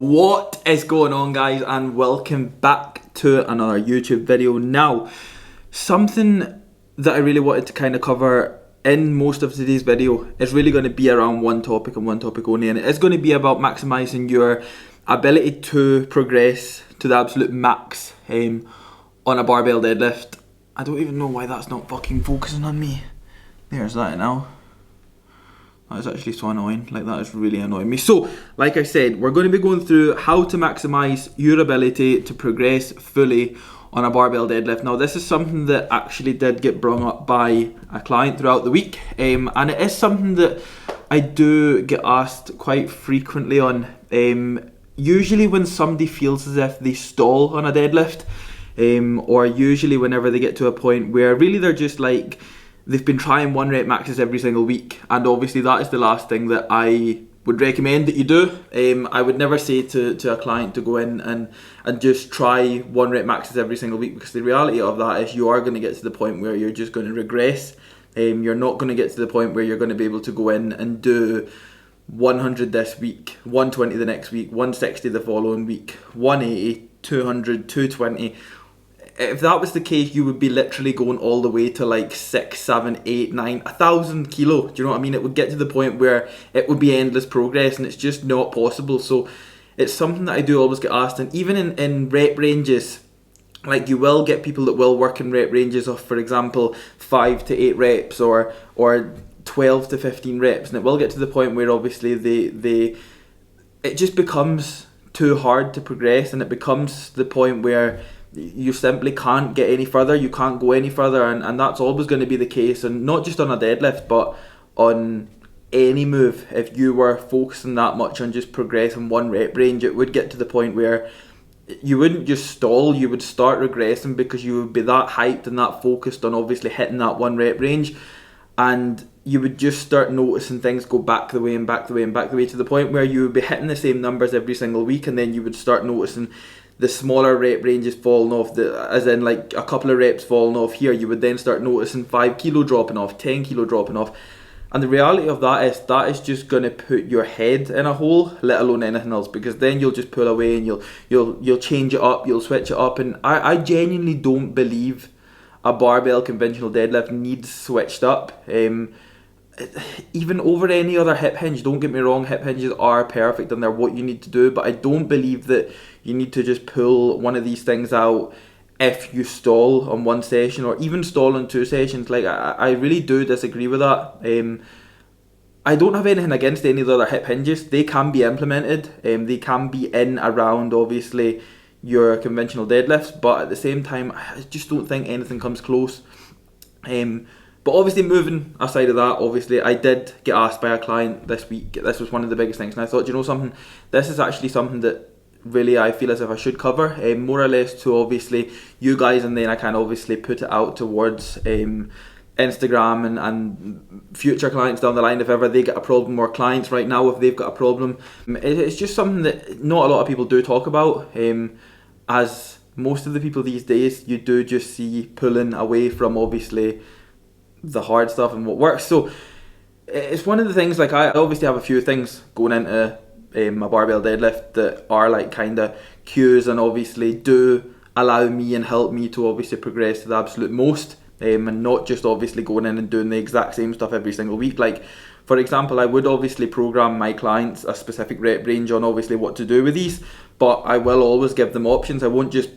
What is going on, guys, and welcome back to another YouTube video. Now, something that I really wanted to kind of cover in most of today's video is really going to be around one topic and one topic only, and it is going to be about maximizing your ability to progress to the absolute max on a barbell deadlift. I don't even know why that's not fucking focusing on me. There's that now. That is actually so annoying. Like, that is really annoying me. So, like I said, we're going to be going through how to maximize your ability to progress fully on a barbell deadlift. Now, this is something that actually did get brought up by a client throughout the week, and it is something that I do get asked quite frequently on. Usually when somebody feels as if they stall on a deadlift, or usually whenever they get to a point where really they're just like, they've been trying 1 rep maxes every single week, and obviously that is the last thing that I would recommend that you do. I would never say to a client to go in and just try 1 rep maxes every single week, because the reality of that is you are going to get to the point where you're just going to regress. You're not going to get to the point where you're going to be able to go in and do 100 this week, 120 the next week, 160 the following week, 180, 200, 220. If that was the case, you would be literally going all the way to like 6, 7, 8, 9, 1,000 kilo. Do you know what I mean? It would get to the point where it would be endless progress, and it's just not possible. So it's something that I do always get asked, and even in rep ranges, like, you will get people that will work in rep ranges of, for example, 5 to 8 reps or 12 to 15 reps, and it will get to the point where obviously it just becomes too hard to progress, and it becomes the point where you simply can't get any further, you can't go any further, and that's always going to be the case, and not just on a deadlift but on any move. If you were focusing that much on just progressing 1 rep range, it would get to the point where you wouldn't just stall, you would start regressing, because you would be that hyped and that focused on obviously hitting that 1 rep range, and you would just start noticing things go back the way and back the way and back the way, to the point where you would be hitting the same numbers every single week, and then you would start noticing the smaller rep ranges falling off, as in like a couple of reps falling off here. You would then start noticing 5 kilo dropping off, 10 kilo dropping off, and the reality of that is just going to put your head in a hole, let alone anything else, because then you'll just pull away and you'll change it up, you'll switch it up, and I genuinely don't believe a barbell conventional deadlift needs switched up. Even over any other hip hinge. Don't get me wrong, hip hinges are perfect and they're what you need to do, but I don't believe that you need to just pull one of these things out if you stall on 1 session, or even stall on 2 sessions. Like, I really do disagree with that. I don't have anything against any of the other hip hinges. They can be implemented, they can be in around obviously your conventional deadlifts, but at the same time I just don't think anything comes close. But obviously, moving aside of that, obviously I did get asked by a client this week. This was one of the biggest things, and I thought, you know something, this is actually something that really I feel as if I should cover, more or less to obviously you guys, and then I can obviously put it out towards Instagram and future clients down the line, if ever they get a problem, or clients right now if they've got a problem. It's just something that not a lot of people do talk about, as most of the people these days you do just see pulling away from obviously the hard stuff and what works. So it's one of the things, like, I obviously have a few things going into a barbell deadlift that are like kind of cues, and obviously do allow me and help me to obviously progress to the absolute most, and not just obviously going in and doing the exact same stuff every single week. Like, for example, I would obviously program my clients a specific rep range on obviously what to do with these, but I will always give them options. I won't just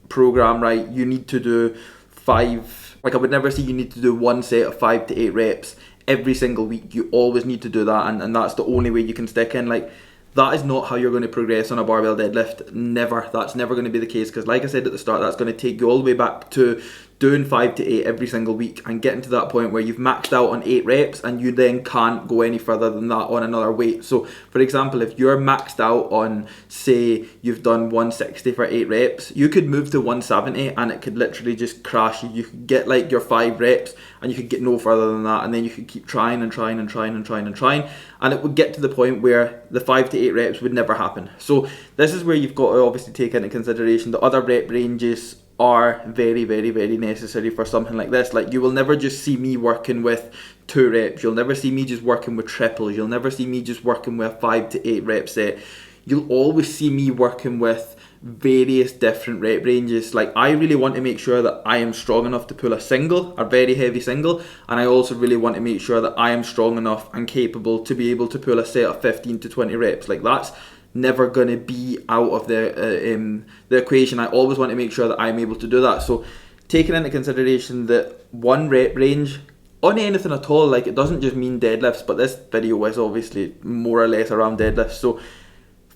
program, right, you need to do 5. Like, I would never say you need to do 1 set of 5 to 8 reps every single week. You always need to do that, and that's the only way you can stick in. Like, that is not how you're going to progress on a barbell deadlift. Never. That's never going to be the case, because like I said at the start, that's going to take you all the way back to doing 5 to 8 every single week, and getting to that point where you've maxed out on 8 reps and you then can't go any further than that on another weight. So for example, if you're maxed out on, say you've done 160 for 8 reps, you could move to 170 and it could literally just crash you. You could get like your 5 reps and you could get no further than that, and then you could keep trying and trying and trying and trying and trying, and it would get to the point where the 5 to 8 reps would never happen. So this is where you've got to obviously take into consideration the other rep ranges are very, very, very necessary for something like this. Like, you will never just see me working with 2 reps. You'll never see me just working with triples. You'll never see me just working with a 5 to 8 rep set. you'll always see me working with various different rep ranges. Like, I really want to make sure that I am strong enough to pull a single, a very heavy single, and I also really want to make sure that I am strong enough and capable to be able to pull a set of 15 to 20 reps. Like, that's never going to be out of the equation. I always want to make sure that I'm able to do that. So taking into consideration that one rep range on anything at all, like, it doesn't just mean deadlifts, but this video is obviously more or less around deadlifts. So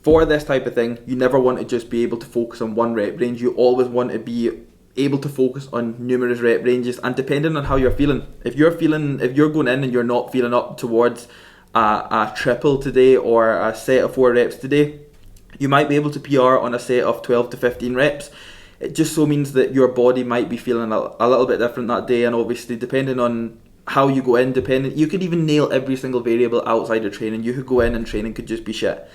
for this type of thing, you never want to just be able to focus on one rep range. You always want to be able to focus on numerous rep ranges, and depending on how you're feeling, if you're going in and you're not feeling up towards a triple today or a set of 4 reps today, you might be able to PR on a set of 12 to 15 reps. It just so means that your body might be feeling a little bit different that day, and obviously depending on how you go in, you could even nail every single variable outside of training. You could go in and training could just be shit.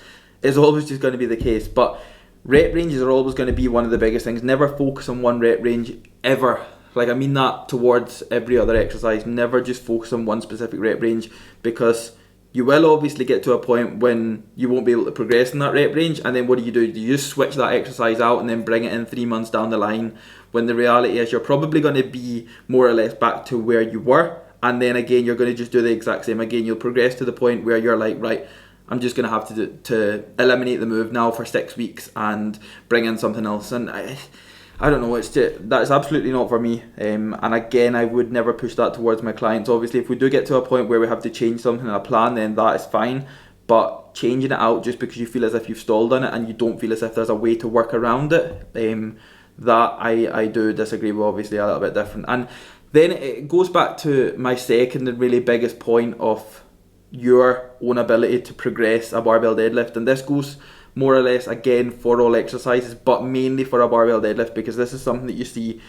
It's always just going to be the case. But rep ranges are always going to be one of the biggest things. Never focus on one rep range ever. Like, I mean that towards every other exercise. Never just focus on one specific rep range, because you will obviously get to a point when you won't be able to progress in that rep range, and then what do? Do you just switch that exercise out and then bring it in 3 months down the line, when the reality is you're probably going to be more or less back to where you were, and then again you're going to just do the exact same again. You'll progress to the point where you're like, right, I'm just going to have to eliminate the move now for 6 weeks and bring in something else. And I don't know, that's absolutely not for me. And again, I would never push that towards my clients. Obviously, if we do get to a point where we have to change something in a plan, then that is fine. But changing it out just because you feel as if you've stalled on it and you don't feel as if there's a way to work around it, that I do disagree with, obviously, a little bit different. And then it goes back to my second and really biggest point of your own ability to progress a barbell deadlift. And this goes more or less again for all exercises, but mainly for a barbell deadlift, because this is something that you see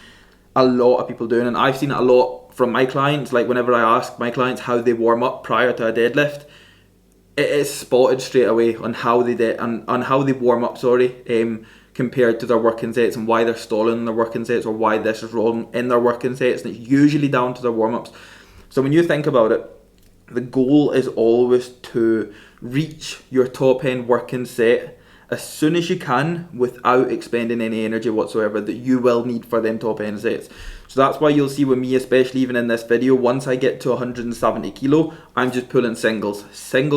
a lot of people doing, and I've seen it a lot from my clients. Like, whenever I ask my clients how they warm up prior to a deadlift, it is spotted straight away on how they warm up, compared to their working sets, and why they're stalling in their working sets, or why this is wrong in their working sets, and it's usually down to their warm-ups. So when you think about it, the goal is always to reach your top end working set as soon as you can without expending any energy whatsoever that you will need for them top end sets. So that's why you'll see with me, especially even in this video, once I get to 170 kilo, I'm just pulling singles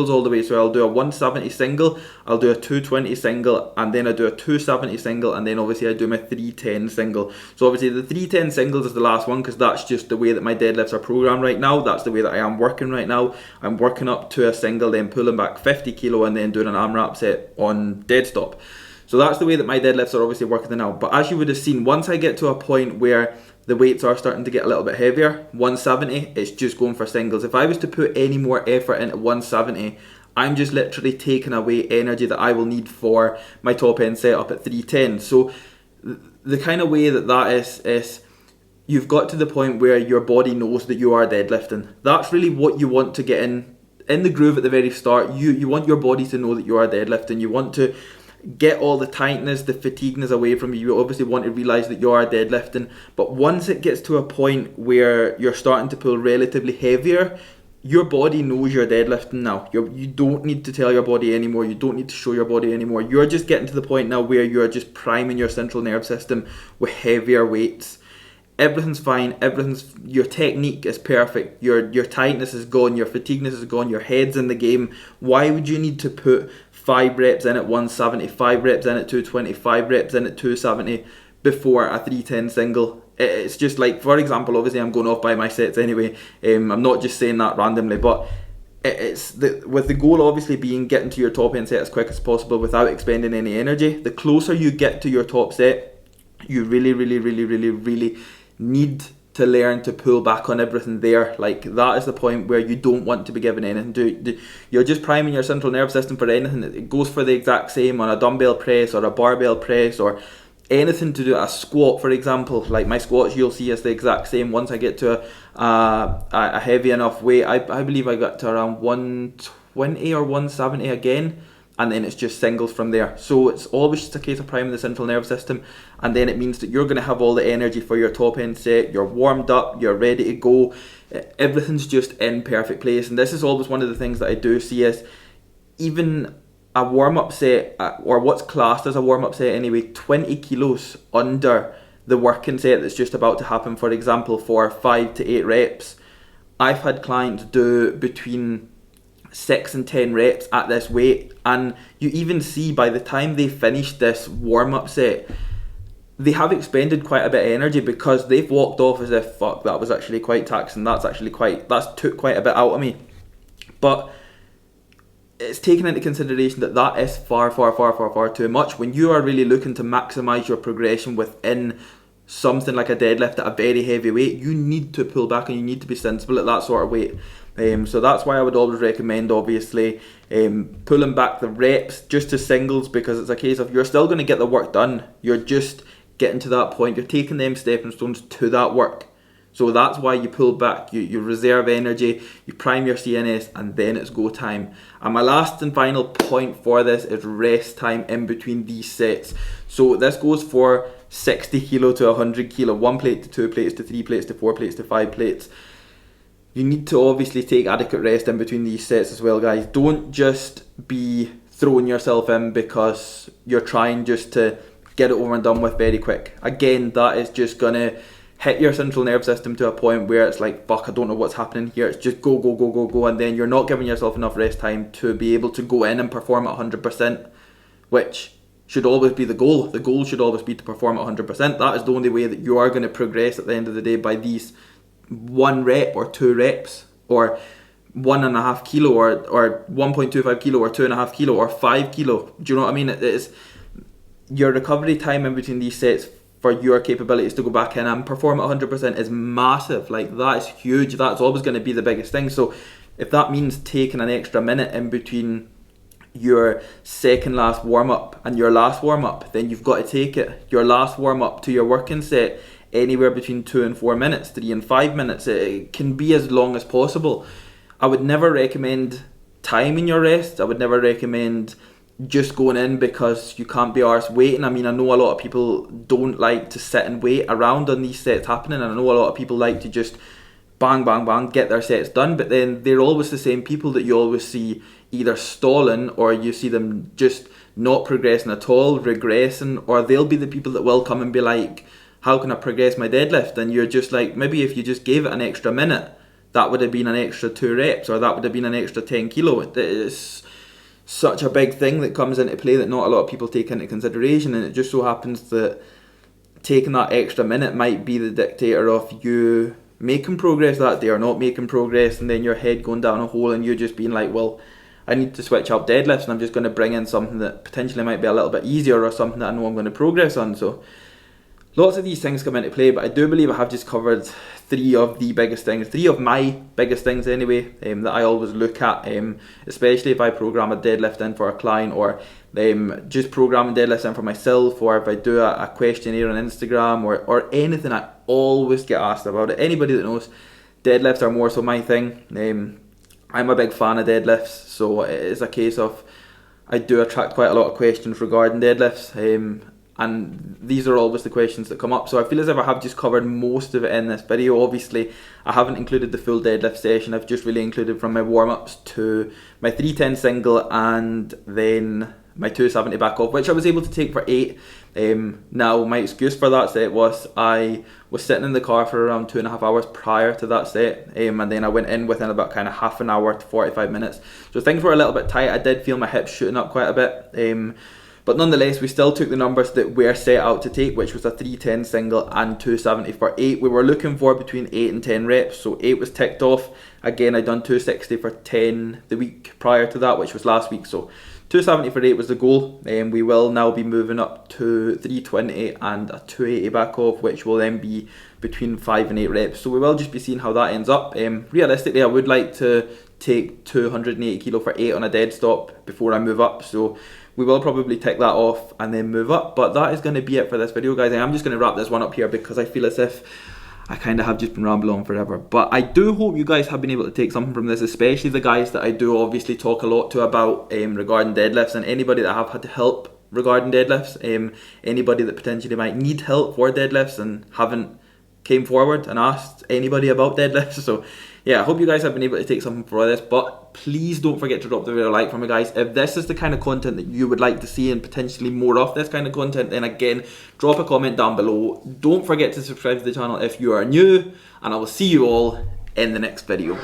all the way. So I'll do a 170 single, I'll do a 220 single, and then I do a 270 single, and then obviously I do my 310 single. So obviously the 310 singles is the last one, because that's just the way that my deadlifts are programmed right now. That's the way that I am working right now. I'm working up to a single, then pulling back 50 kilo, and then doing an AMRAP set on dead stop. So that's the way that my deadlifts are obviously working now. But as you would have seen, once I get to a point where the weights are starting to get a little bit heavier, 170, it's just going for singles. If I was to put any more effort into 170, I'm just literally taking away energy that I will need for my top end setup at 310. So the kind of way that is you've got to the point where your body knows that you are deadlifting. That's really what you want to get in the groove at the very start. You want your body to know that you are deadlifting. You want to get all the tightness, the fatigueness away from you. You obviously want to realise that you are deadlifting. But once it gets to a point where you're starting to pull relatively heavier, your body knows you're deadlifting now. You don't need to tell your body anymore. You don't need to show your body anymore. You're just getting to the point now where you're just priming your central nerve system with heavier weights. Everything's fine. Your technique is perfect. Your tightness is gone. Your fatigueness is gone. Your head's in the game. Why would you need to put 5 reps in at 170, 5 reps in at 220, 5 reps in at 270 before a 310 single? It's just like, for example, obviously I'm going off by my sets anyway. I'm not just saying that randomly, but with the goal obviously being getting to your top end set as quick as possible without expending any energy. The closer you get to your top set, you really need to learn to pull back on everything there. Like, that is the point where you don't want to be giving anything. You're just priming your central nerve system for anything. It goes for the exact same on a dumbbell press or a barbell press or anything to do a squat, for example. Like my squats, you'll see is the exact same. Once I get to a heavy enough weight, I believe I got to around 120 or 170 again, and then it's just singles from there. So it's always just a case of priming the central nerve system, and then it means that you're going to have all the energy for your top end set. You're warmed up, you're ready to go, everything's just in perfect place. And this is always one of the things that I do see is, even a warm-up set, or what's classed as a warm-up set anyway, 20 kilos under the working set that's just about to happen, for example, for 5 to 8 reps. I've had clients do between 6 and 10 reps at this weight, and you even see by the time they finish this warm-up set, they have expended quite a bit of energy because they've walked off as if, fuck, that was actually quite taxing, that's took quite a bit out of me. But it's taken into consideration that that is far too much. When you are really looking to maximise your progression within something like a deadlift at a very heavy weight, you need to pull back and you need to be sensible at that sort of weight. So that's why I would always recommend, obviously, pulling back the reps just to singles, because it's a case of you're still going to get the work done. You're just getting to that point. You're taking them stepping stones to that work. So that's why you pull back, you reserve energy, you prime your CNS, and then it's go time. And my last and final point for this is rest time in between these sets. So this goes for 60 kilo to 100 kilo, 1 plate to 2 plates to 3 plates to 4 plates to 5 plates. You need to obviously take adequate rest in between these sets as well, guys. Don't just be throwing yourself in because you're trying just to get it over and done with very quick. Again, that is just going to hit your central nerve system to a point where it's like, fuck, I don't know what's happening here. It's just go, and then you're not giving yourself enough rest time to be able to go in and perform at 100%, which should always be the goal. The goal should always be to perform at 100%. That is the only way that you are going to progress at the end of the day, by these 1 rep or 2 reps or 1.5 kilo or 1.25 kilo or 2.5 kilo or 5 kilo. Do you know what I mean? It is your recovery time in between these sets for your capabilities to go back in and perform at 100% is massive. Like, that is huge. That's always going to be the biggest thing. So if that means taking an extra minute in between your second last warm-up and your last warm-up, then you've got to take it. Your last warm-up to your working set, anywhere between 2 and 4 minutes, 3 and 5 minutes. It can be as long as possible. I would never recommend timing your rest. I would never recommend just going in because you can't be arsed waiting. I mean, I know a lot of people don't like to sit and wait around on these sets happening, and I know a lot of people like to just bang, get their sets done, but then they're always the same people that you always see either stalling, or you see them just not progressing at all, regressing, or they'll be the people that will come and be like, how can I progress my deadlift? And you're just like, maybe if you just gave it an extra minute, that would have been an extra 2 reps, or that would have been an extra 10 kilo. It's such a big thing that comes into play that not a lot of people take into consideration, and it just so happens that taking that extra minute might be the dictator of you making progress that day or not making progress, and then your head going down a hole and you just being like, well, I need to switch up deadlifts and I'm just going to bring in something that potentially might be a little bit easier or something that I know I'm going to progress on. So lots of these things come into play, but I do believe I have just covered 3 of the biggest things, 3 of my biggest things anyway, that I always look at, especially if I program a deadlift in for a client, or just programming deadlifts in for myself, or if I do a questionnaire on Instagram or anything. I always get asked about it. Anybody that knows, deadlifts are more so my thing. I'm a big fan of deadlifts, so it is a case of I do attract quite a lot of questions regarding deadlifts, and these are always the questions that come up. So I feel as if I have just covered most of it in this video. Obviously, I haven't included the full deadlift session. I've just really included from my warm-ups to my 310 single and then my 270 back off, which I was able to take for 8. Now, my excuse for that set was I was sitting in the car for around 2.5 hours prior to that set, and then I went in within about kind of half an hour to 45 minutes. So things were a little bit tight. I did feel my hips shooting up quite a bit. But nonetheless, we still took the numbers that we're set out to take, which was a 310 single and 270 for 8. We were looking for between 8 and 10 reps, so 8 was ticked off. Again, I'd done 260 for 10 the week prior to that, which was last week. So 270 for 8 was the goal. We will now be moving up to 320 and a 280 back off, which will then be between 5 and 8 reps. So we will just be seeing how that ends up. Realistically, I would like to take 280 kilo for 8 on a dead stop before I move up. So we will probably tick that off and then move up. But that is going to be it for this video, guys. I am just going to wrap this one up here because I feel as if I kind of have just been rambling on forever. But I do hope you guys have been able to take something from this, especially the guys that I do obviously talk a lot to about regarding deadlifts, and anybody that I have had to help regarding deadlifts, anybody that potentially might need help for deadlifts and haven't came forward and asked anybody about deadlifts. So yeah, I hope you guys have been able to take something from this, but please don't forget to drop the video a like for me, guys. If this is the kind of content that you would like to see and potentially more of this kind of content, then again, drop a comment down below. Don't forget to subscribe to the channel if you are new, and I will see you all in the next video.